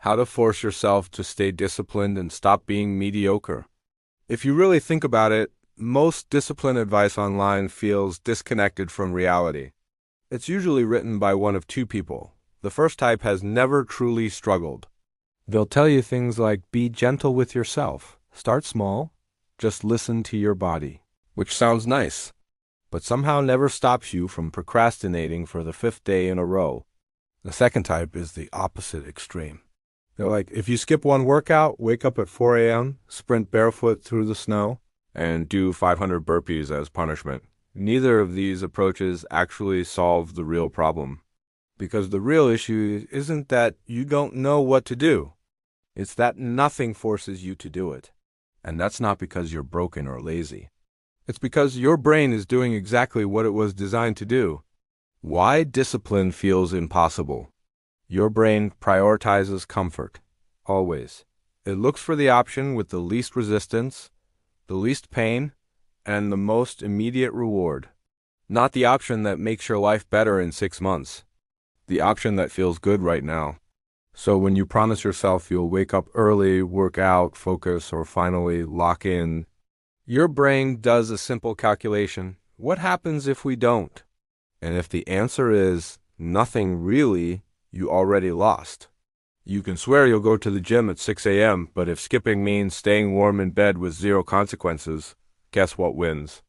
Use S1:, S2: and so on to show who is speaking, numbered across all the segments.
S1: How to force yourself to stay disciplined and stop being mediocre. If you really think about it, most discipline advice online feels disconnected from reality. It's usually written by one of two people. The first type has never truly struggled. They'll tell you things like, be gentle with yourself, start small, just listen to your body, which sounds nice, but somehow never stops you from procrastinating for the fifth day in a row. The second type is the opposite extreme. They're like, if you skip one workout, wake up at 4 a.m., sprint barefoot through the snow, and do 500 burpees as punishment. Neither of these approaches actually solve the real problem. Because the real issue isn't that you don't know what to do. It's that nothing forces you to do it. And that's not because you're broken or lazy. It's because your brain is doing exactly what it was designed to do. Why discipline feels impossible? Your brain prioritizes comfort, always. It looks for the option with the least resistance, the least pain, and the most immediate reward. Not the option that makes your life better in 6 months. The option that feels good right now. So when you promise yourself you'll wake up early, work out, focus, or finally lock in, your brain does a simple calculation. What happens if we don't? And if the answer is nothing really, you already lost. You can swear you'll go to the gym at 6 a.m., but if skipping means staying warm in bed with zero consequences, guess what wins?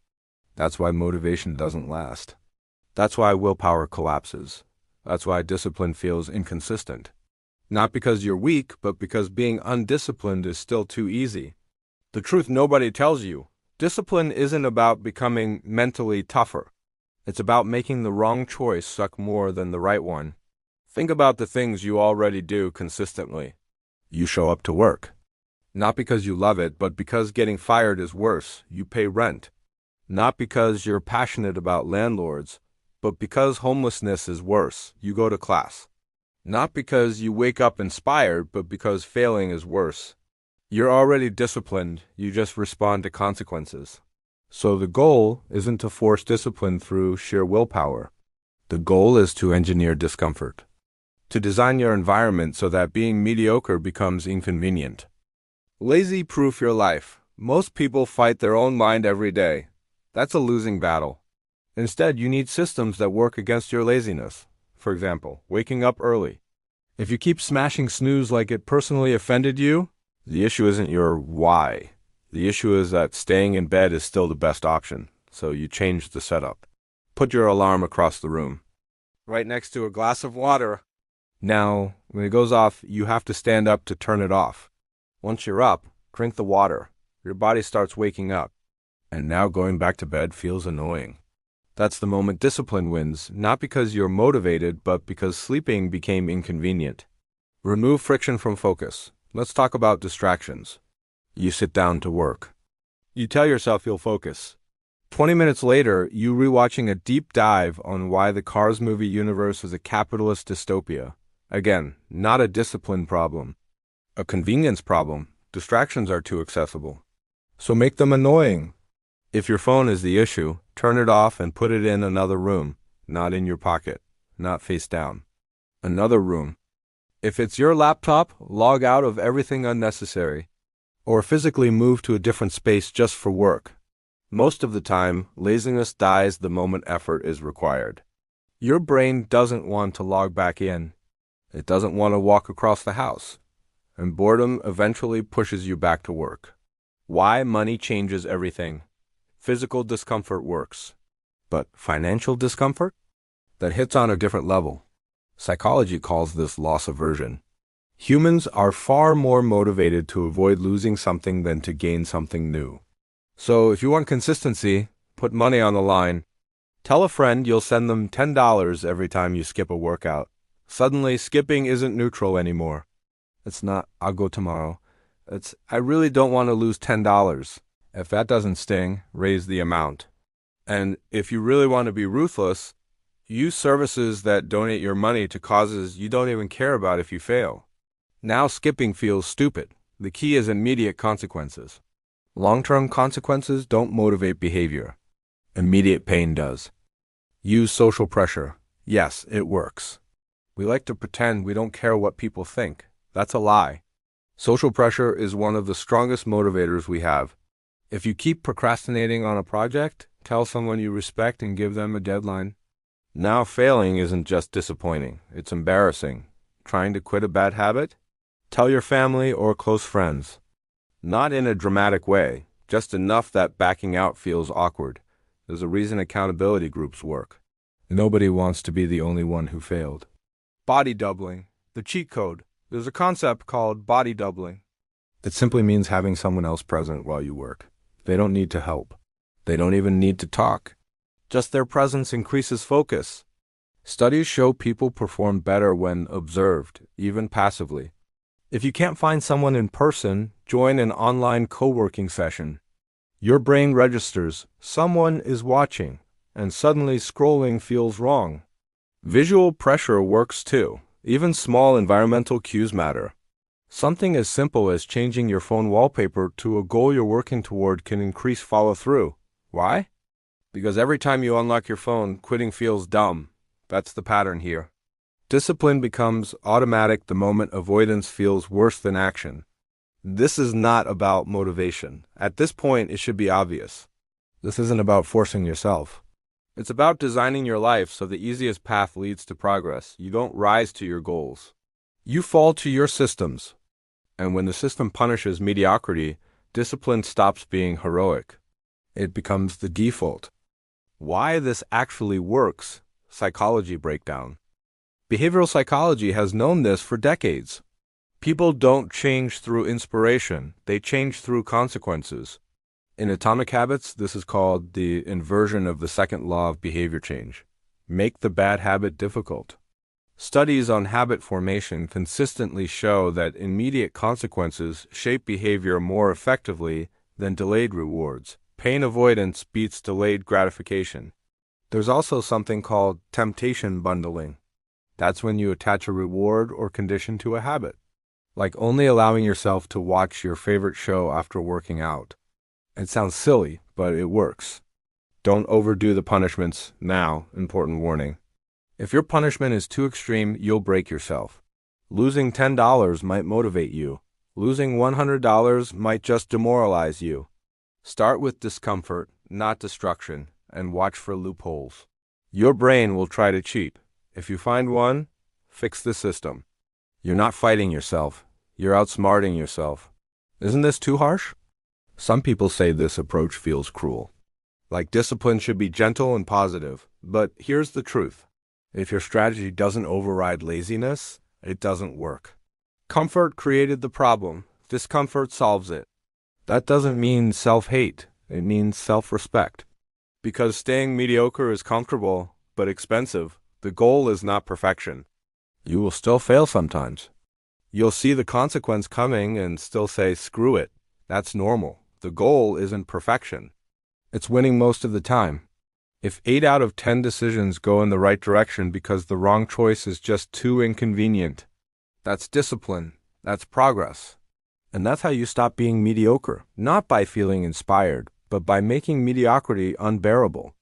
S1: That's why motivation doesn't last. That's why willpower collapses. That's why discipline feels inconsistent. Not because you're weak, but because being undisciplined is still too easy. The truth nobody tells you. Discipline isn't about becoming mentally tougher. It's about making the wrong choice suck more than the right one. Think about the things you already do consistently. You show up to work. Not because you love it, but because getting fired is worse. You pay rent. Not because you're passionate about landlords, but because homelessness is worse. You go to class. Not because you wake up inspired, but because failing is worse. You're already disciplined. You just respond to consequences. So the goal isn't to force discipline through sheer willpower. The goal is to engineer discomfort. To design your environment so that being mediocre becomes inconvenient. Lazy-proof your life. Most people fight their own mind every day. That's a losing battle. Instead, you need systems that work against your laziness. For example, waking up early. If you keep smashing snooze like it personally offended you, the issue isn't your why. The issue is that staying in bed is still the best option, so you change the setup. Put your alarm across the room, right next to a glass of water. Now, when it goes off, you have to stand up to turn it off. Once you're up, drink the water. Your body starts waking up. And now going back to bed feels annoying. That's the moment discipline wins, not because you're motivated, but because sleeping became inconvenient. Remove friction from focus. Let's talk about distractions. You sit down to work. You tell yourself you'll focus. 20 minutes later, you rewatching a deep dive on why the Cars movie universe is a capitalist dystopia. Again, not a discipline problem. A convenience problem. Distractions are too accessible. So make them annoying. If your phone is the issue, turn it off and put it in another room, not in your pocket, not face down. Another room. If it's your laptop, log out of everything unnecessary, or physically move to a different space just for work. Most of the time, laziness dies the moment effort is required. Your brain doesn't want to log back in. It doesn't want to walk across the house. And boredom eventually pushes you back to work. Why money changes everything. Physical discomfort works. But financial discomfort? That hits on a different level. Psychology calls this loss aversion. Humans are far more motivated to avoid losing something than to gain something new. So if you want consistency, put money on the line. Tell a friend you'll send them $10 every time you skip a workout. Suddenly, skipping isn't neutral anymore. It's not, I'll go tomorrow. It's, I really don't want to lose $10. If that doesn't sting, raise the amount. And if you really want to be ruthless, use services that donate your money to causes you don't even care about if you fail. Now skipping feels stupid. The key is immediate consequences. Long-term consequences don't motivate behavior. Immediate pain does. Use social pressure. Yes, it works. We like to pretend we don't care what people think. That's a lie. Social pressure is one of the strongest motivators we have. If you keep procrastinating on a project, tell someone you respect and give them a deadline. Now failing isn't just disappointing, it's embarrassing. Trying to quit a bad habit? Tell your family or close friends. Not in a dramatic way, just enough that backing out feels awkward. There's a reason accountability groups work. Nobody wants to be the only one who failed. Body doubling, the cheat code. There's a concept called body doubling. It simply means having someone else present while you work. They don't need to help. They don't even need to talk. Just their presence increases focus. Studies show people perform better when observed, even passively. If you can't find someone in person, join an online co-working session. Your brain registers, someone is watching, and suddenly scrolling feels wrong. Visual pressure works too. Even small environmental cues matter. Something as simple as changing your phone wallpaper to a goal you're working toward can increase follow-through. Why? Because every time you unlock your phone, quitting feels dumb. That's the pattern here. Discipline becomes automatic the moment avoidance feels worse than action. This is not about motivation. At this point, it should be obvious. This isn't about forcing yourself. It's about designing your life so the easiest path leads to progress. You don't rise to your goals. You fall to your systems. And when the system punishes mediocrity, discipline stops being heroic. It becomes the default. Why this actually works? Psychology breakdown. Behavioral psychology has known this for decades. People don't change through inspiration, they change through consequences. In Atomic Habits, this is called the inversion of the second law of behavior change. Make the bad habit difficult. Studies on habit formation consistently show that immediate consequences shape behavior more effectively than delayed rewards. Pain avoidance beats delayed gratification. There's also something called temptation bundling. That's when you attach a reward or condition to a habit, like only allowing yourself to watch your favorite show after working out. It sounds silly, but it works. Don't overdo the punishments now, important warning. If your punishment is too extreme, you'll break yourself. Losing $10 might motivate you. Losing $100 might just demoralize you. Start with discomfort, not destruction, and watch for loopholes. Your brain will try to cheat. If you find one, fix the system. You're not fighting yourself. You're outsmarting yourself. Isn't this too harsh? Some people say this approach feels cruel. Like discipline should be gentle and positive. But here's the truth. If your strategy doesn't override laziness, it doesn't work. Comfort created the problem. Discomfort solves it. That doesn't mean self-hate. It means self-respect. Because staying mediocre is comfortable, but expensive, the goal is not perfection. You will still fail sometimes. You'll see the consequence coming and still say, screw it. That's normal. The goal isn't perfection. It's winning most of the time. If 8 out of 10 decisions go in the right direction because the wrong choice is just too inconvenient, that's discipline. That's progress. And that's how you stop being mediocre. Not by feeling inspired, but by making mediocrity unbearable.